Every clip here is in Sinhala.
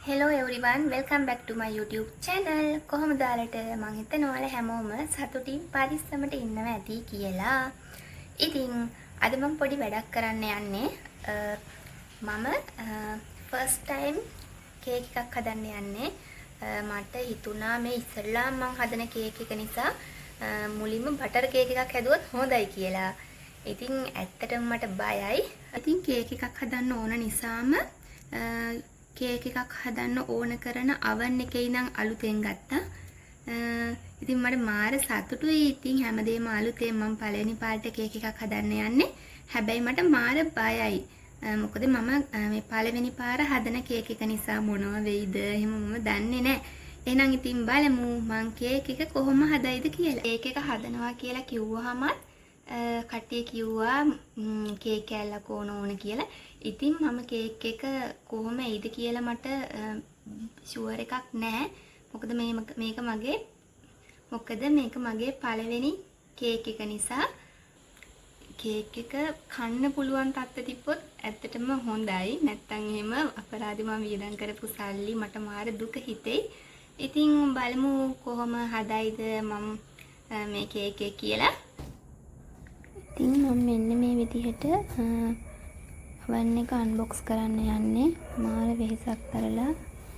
Hello everyone, welcome back to my YouTube channel. කොහොමද ඔයාලට මම හිතනවා ඔයාලා හැමෝම සතුටින් පරිස්සමට ඉන්නවා ඇති කියලා. ඉතින් අද මම පොඩි වැඩක් කරන්න යන්නේ. මම first time කේක් එකක් හදන්න යන්නේ. මට හිතුණා මේ ඉස්සෙල්ලා මම හදන කේක් එක නිසා මුලින්ම බටර් කේක් එකක් හැදුවොත් හොඳයි කියලා. ඉතින් ඇත්තටම මට බයයි. ඉතින් කේක් එකක් හදන්න ඕන නිසාම කේක් එකක් හදන්න ඕන කරන oven එකේ ඉඳන් අලුතෙන් ගත්තා. ඉතින් මට මාර සතුටුයි. ඉතින් හැමදේම අලුතෙන් මම පළවෙනි පාට කේක් එකක් හදන්න යන්නේ. හැබැයි මට මාර බයයි. මොකද මම මේ පළවෙනි පාර හදන කේක් එක නිසා මොනවා වෙයිද එහෙම මම දන්නේ නැහැ. එහෙනම් ඉතින් බලමු මං කේක් එක කොහොම හදයිද කියලා. කේක් එක හදනවා කියලා කිව්වහම කට්ටිය කිව්වා කේක් කෑල්ලක් ඕන කියලා. ඉතින් මම කේක් එක කොහොම එයිද කියලා මට ෂුවර් එකක් නැහැ. මොකද මේක මගේ පළවෙනි කේක් එක නිසා කේක් එක කන්න පුළුවන් තත්ත්වෙ තිබ්බොත් ඇත්තටම හොඳයි. නැත්තම් එහෙම අපරාධි මම වියදම් කරපු සල්ලි මට මාර දුක හිතෙයි. ඉතින් බලමු කොහොම හදයිද මම මේ කේක් එක කියලා. ඉතින් මම මෙන්න මේ විදිහට oven එක unbox කරන්න යන්නේ. මාර වෙහෙසක් කරලා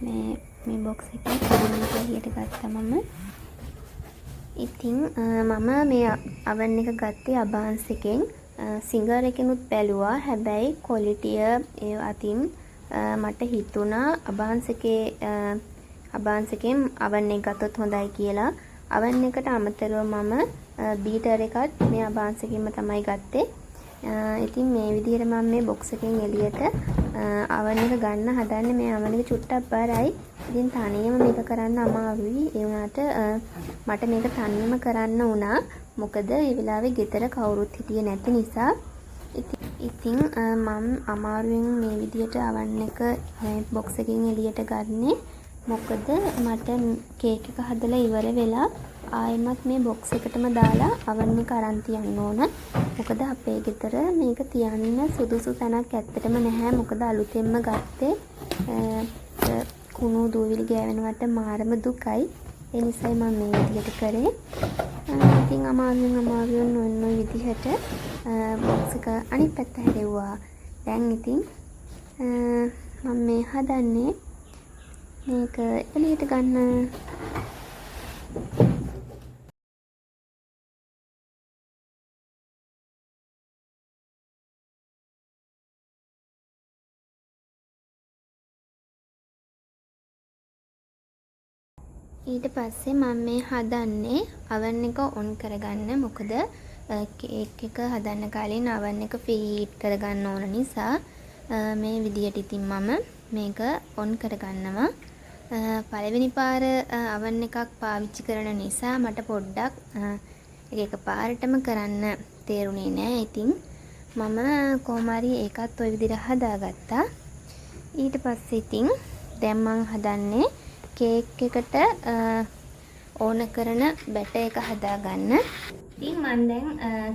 මේ box එකේ කලින් එළියට ගත්තා මම. ඉතින් මම මේ oven එක ගත්තේ අබාන්ස් එකෙන්. සිංගර් එකෙනුත් බැලුවා. හැබැයි quality ඒ අතින් මට හිතුණා අබාන්ස් එකෙන් oven එක ගත්තොත් හොඳයි කියලා. oven එකට අමතරව මම බීටර් එකත් මේ අබාන්ස් එකෙන්ම තමයි ගත්තේ. ඉතින් මේ විදිහට මම මේ box එකෙන් එළියට oven එක ගන්න හදන්නේ. මේ oven එක චුට්ටක් බරයි. ඉතින් තනියම මේක කරන්න අමාරුයි. ඒ වුණාට මට මේක තනියම කරන්න වුණා. මොකද ඒ වෙලාවේ ගෙදර කවුරුත් හිටියේ නැති නිසා. ඉතින් මම අමාරුවෙන් මේ විදිහට oven එක box එකෙන් එළියට ගන්නේ. මොකද මට කේක් එක හදලා ඉවර වෙලා ආයෙමත් මේ box එකටම දාලා oven එක අරන් තියන්න ඕන. මොකද අපේ ගෙදර මේක තියන්න සුදුසු තැනක් ඇත්තටම නැහැ. මොකද අලුතෙන්ම ගත්තේ කුණු දූවිලි ගෑවෙනවට මාරම දුකයි. ඒ නිසායි මම මේ විදිහට කරේ. ඉතින් අමාරුවෙන් ඔන්න ඔය විදිහට box එක අනිත් පැත්ත හැරෙව්වා. දැන් ඉතින් මම මේ හදන්නේ මේක එළියට ගන්න. ඊට පස්සේ මම මේ හදන්නේ oven එක on කරගන්න. මොකද කේක් එක හදන්න කලින් oven එක preheat කරගන්න ඕන නිසා මේ විදියට ඉතින් මම මේක on කරගන්නවා. පළවෙනි පාර oven එකක් පාවිච්චි කරන නිසා මට පොඩ්ඩක් එක පාරටම කරන්න තේරුනේ නෑ. ඉතින් මම කොහොම හරි ඒකත් ওই විදිහට හදාගත්තා. ඊට පස්සේ ඉතින් දැන් මම හදන්නේ කේක් එකට ඕන කරන බැටර් එක හදාගන්න. ඉතින් මම දැන්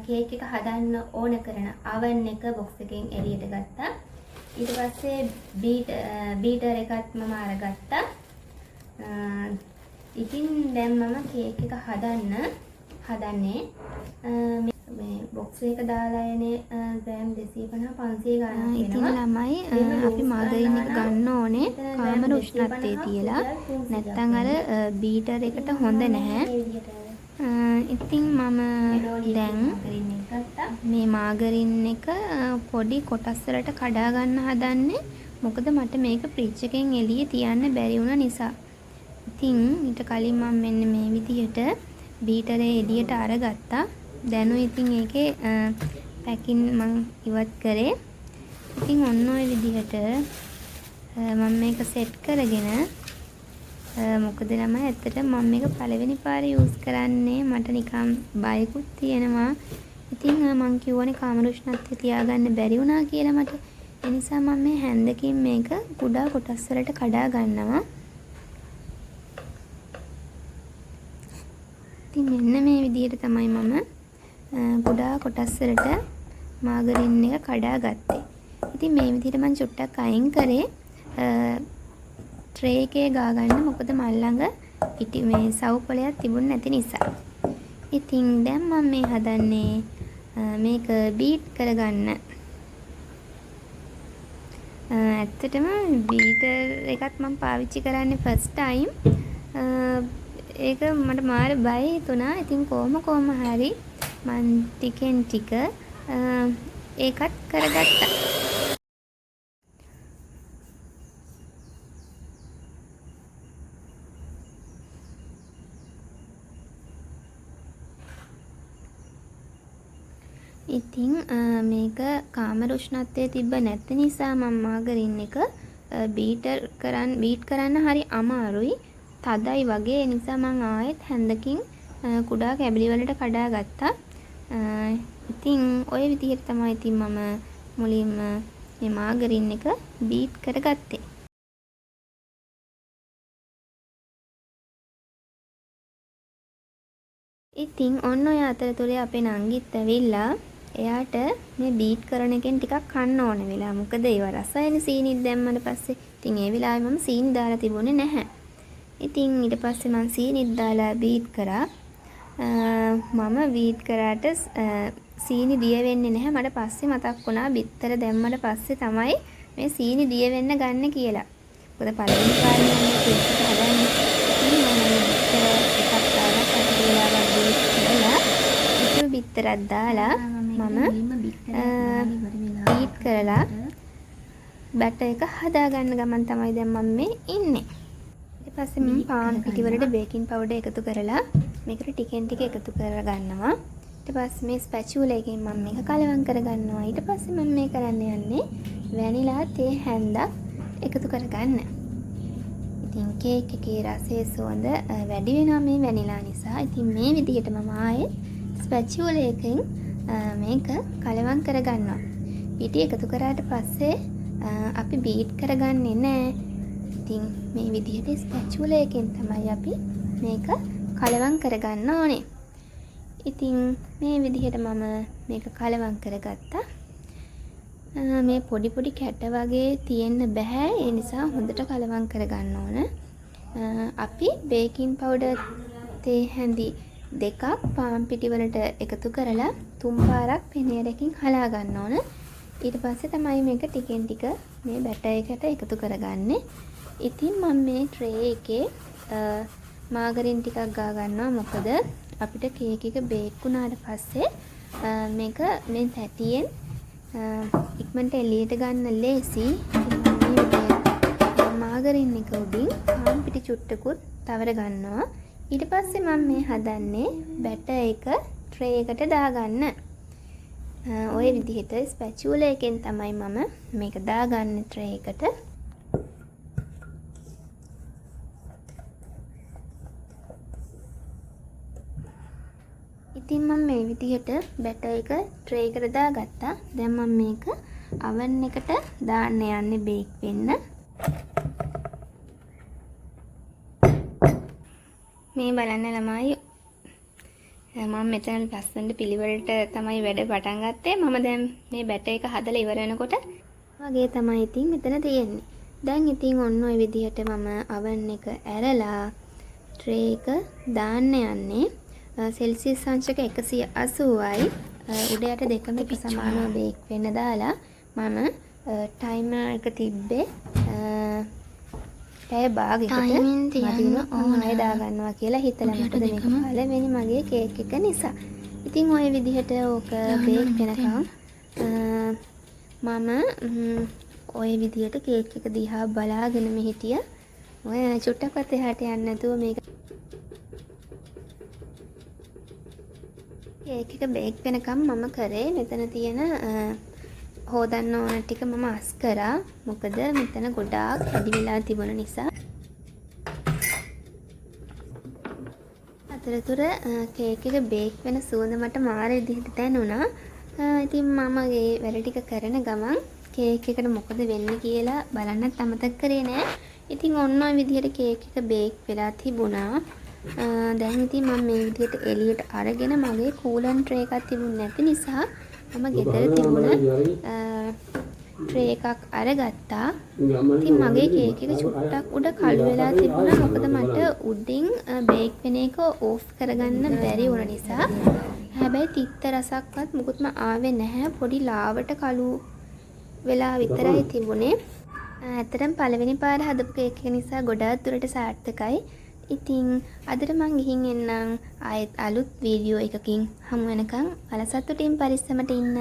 කේක් එක හදන්න ඕන කරන oven එක box එකෙන් එළියට ගත්තා. ඊට පස්සේ බීටර් එකත් මම අරගත්තා. ඉතින් දැන් මම කේක් එක හදන්නේ මේ box එක දාලා යන්නේ ග්‍රෑම් 250 500 ගණන් වෙනවා. ඉතින් ළමයි අපි මාගරින් එක ගන්න ඕනේ කාමර උෂ්ණත්වයේ තියලා. නැත්තම් අර බීටර් එකට හොඳ නැහැ. ඉතින් මම දැන් මේ මාගරින් එක පොඩි කොටස් වලට කඩා ගන්න හදන්නේ. මොකද මට මේක ෆ්‍රිජ් එකෙන් එළියේ තියන්න බැරි වුණ නිසා. ඉතින් ඊට කලින් මම මෙන්න මේ විදිහට බීටරේ එළියට අරගත්තා. දැනුයි ඉතින් ඒකේ පැකින් මං ඉවත් කරේ. ඉතින් ඔන්න ඔය විදිහට මම මේක සෙට් කරගෙන මොකද ළමයි ඇත්තට මම මේක පළවෙනි පාරේ යූස් කරන්නේ. මට නිකන් බයකුත් තියෙනවා. ඉතින් මං කිව්වනේ කාමර උෂ්ණත්වයේ තියාගන්න බැරි වුණා කියලා මට. ඒ නිසා මම මේ හැන්දකින් මේක කුඩා කොටස් වලට කඩා ගන්නවා. ඉතින් මෙන්න මේ විදිහට තමයි මම කුඩා කොටස් වලට මාගරින් එක කඩා ගත්තේ. ඉතින් මේ විදිහට මම චුට්ටක් අයින් කරේ ට්‍රේ එකේ ගා ගන්න. මොකද මල් ළඟ ඉටි මේ සවුපලයක් තිබුණ නැති නිසා. ඉතින් දැන් මම මේ හදන්නේ මේක බීට් කරගන්න. ඇත්තටම බීටර් එකක් මම පාවිච්චි කරන්නේ ෆස්ට් ටයිම්. ඒක මට මාර බය හිතුණා. ඉතින් කොහොම හරි මම ටිකෙන් ටික ඒකත් කරගත්තා. ඉතින් මේක කාමර උෂ්ණත්වයේ තිබ්බ නැති නිසා මම මාගරින් එක බීට් කරන්න හරි අමාරුයි. තදයි වගේ. ඒ නිසා මම ආයෙත් හැන්දකින් කුඩා කැබලි වලට කඩා ගත්තා. ඉතින් ওই විදිහට තමයි ඉතින් මම මුලින්ම මේ මාගරින් එක බීට් කරගත්තේ. ඉතින් ඔන්න ඔය අතරතුරේ අපේ නංගිත් ඇවිල්ලා එයාට මේ බීට් කරන එකෙන් ටිකක් කන්න ඕන වෙලා. මොකද ඒව රසයිනේ සීනිත් දැම්මට පස්සේ. ඉතින් ඒ වෙලාවේ මම සීනි දාලා තිබුණේ නැහැ. ඉතින් ඊට පස්සේ මම සීනිත් දාලා බීට් කරා. මම බීට් කරාට සීනි දිය වෙන්නේ නැහැ. මට පස්සේ මතක් වුණා බිත්තර දැම්මට පස්සේ තමයි මේ සීනි දිය වෙන්න ගන්න කියලා. මොකද පළවෙනි පාරේ මම කේක් එක හදන්නේ. ඉතින් මම බිත්තර එකක් දාලා පැටි වෙලාවක් බීට් කරලා ඉතුරු බිත්තරක් දාලා මම බීට් කරලා බැටර් එක හදා ගන්න ගමන් තමයි දැන් මම මේ ඉන්නේ. ඊට පස්සේ මම පාන් පිටි වලට බේකින් පවුඩර් එකතු කරලා මේකට ටිකෙන් ටික එකතු කරගන්නවා. ඊට පස්සේ මේ ස්පැචුලා එකෙන් මම මේක කලවම් කරගන්නවා. ඊට පස්සේ මම මේ කරන්න යන්නේ වැනිලා තේ හැන්දක් එකතු කරගන්න. ඉතින් කේක් එකේ රසයේ සුවඳ වැඩි වෙනවා මේ වැනිලා නිසා. ඉතින් මේ විදිහට මම ආයේ ස්පැචුලා එකෙන් මේක කලවම් කරගන්නවා. පිටි එකතු කරාට පස්සේ අපි බීට් කරගන්නේ නැහැ. ඉතින් මේ විදිහට ස්පැචුලා එකෙන් තමයි අපි මේක කලවම් කරගන්න ඕනේ. ඉතින් මේ විදිහට මම මේක කලවම් කරගත්තා. මේ පොඩි කැට වගේ තියෙන්න බෑ. ඒ නිසා හොඳට කලවම් කරගන්න ඕන. අපි බේකින් පවුඩර් තේ හැඳි දෙකක් පාන් පිටි වලට එකතු කරලා 3 පාරක් පෙනේරකින් හලා ගන්න ඕන. ඊට පස්සේ තමයි මේක ටිකෙන් ටික මේ බැටර් එකට එකතු කරගන්නේ. ඉතින් මම මේ ට්‍රේ එකේ මාගරින් ටිකක් ගා ගන්නවා. මොකද අපිට කේක් එක බේක් වුණාට පස්සේ මේක මේ තැටියෙන් ඉක්මනට එළියට ගන්න ලේසි. මාගරින් එක උඩින් පාන් පිටි චුට්ටකුත් තවර ගන්නවා. ඊට පස්සේ මම මේ හදන්නේ බැටර් එක ට්‍රේ එකට දාගන්න. ඔය විදිහට ස්පැචුලා එකෙන් තමයි මම මේක දාගන්නේ ට්‍රේ එකට. ඉතින් මම මේ විදිහට බැටර් එක ට්‍රේ එකට දාගත්තා. දැන් මම මේක oven එකට දාන්න යන්නේ බේක් වෙන්න. මේ බලන්න ළමයි මම මෙතන ලස්සනට පිළිවෙලට තමයි වැඩ පටන් ගත්තේ. මම දැන් මේ බැටර් එක හදලා ඉවර වෙනකොට වගේ තමයි ඉතින් මෙතන තියෙන්නේ. දැන් ඉතින් ඔන්න ඔය විදිහට මම oven එක ඇරලා ට්‍රේ එක දාන්න යන්නේ. සෙල්සියස් අංශක 180යි උඩ යට දෙකම එක සමානව බේක් වෙන්න දාලා මම ටයිමර් එක තිබ්බේ පැය භාගයකට මදින ඕනේ දා ගන්නවා කියලා හිතලා. මොකද මේක පළවෙනි මගේ කේක් එක නිසා. ඉතින් ওই විදිහට ඕක බේක් වෙනකම් මම ওই විදිහට කේක් එක දිහා බලාගෙනම හිටියා. ඔය චුට්ටක්වත් එහාට යන්නේ නැතුව මේක කේක් එක බේක් වෙනකම් මම කරේ මෙතන තියෙන හොදන්න ඕන ටික මම අස් කරා. මොකද මෙතන ගොඩාක් වැඩි වෙලා තිබුණ නිසා. අතරතුර කේක් එක බේක් වෙන සුවඳ මට මාර විදිහට දැනුණා. ඉතින් මම ඒ වැඩ ටික කරන ගමන් කේක් එකට මොකද වෙන්නේ කියලා බලන්නත් අමතක කරේ නෑ. ඉතින් ඔන්න ඔය විදිහට කේක් එක බේක් වෙලා තිබුණා. දැන් ඉතින් මම මේ විදිහට එළියට අරගෙන මගේ කූලන් ට්‍රේ එකක් තිබුණ නැති නිසා මම ගෙදර තිබුණ ට්‍රේ එකක් අරගත්තා. ඉතින් මගේ කේක් එක චුට්ටක් උඩ කළු වෙලා තිබුණා. මොකද මට උඩින් බේක් වෙන එක ඕෆ් කරගන්න බැරි වුණ නිසා. හැබැයි තිත්ත රසක්වත් මුකුත්ම ආවේ නැහැ. පොඩි ලාවට කළු වෙලා විතරයි තිබුණේ. ඇත්තටම පළවෙනි පාර හදපු කේක් එක නිසා ගොඩාක් දුරට සාර්ථකයි. ඉතින් අදට මං ගිහින් එන්නම්. ආයෙත් අලුත් වීඩියෝ එකකින් හමු වෙනකන් ඔයාලා සතුටින් පරිස්සමට ඉන්න.